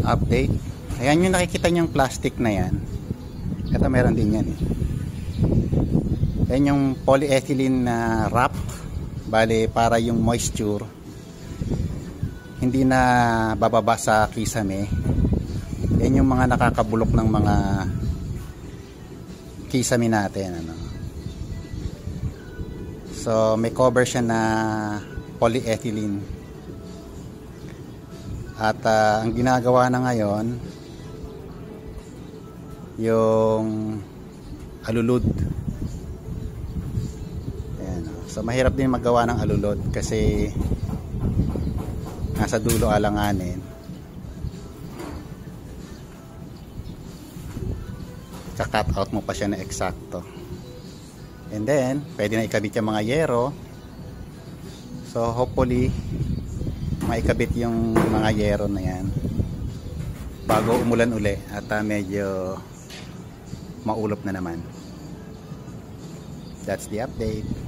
Update. Ayan yung nakikita nyong plastic na yan. Ito meron din yan eh. Ayan yung polyethylene na wrap. Bale para yung moisture hindi na bababa sa kisame. Yan yung mga nakakabulok ng mga kisame natin, ano. So may cover siya na polyethylene. At ang ginagawa na ngayon yung alulod. Ayan. So mahirap din magawa ng alulod kasi nasa dulo alanganin. Ka-cut out mo pa siya na eksakto. And then pwede na ikabit yung mga yero. So hopefully maikabit yung mga yero na yan bago umulan uli at medyo maulap na naman. That's the update.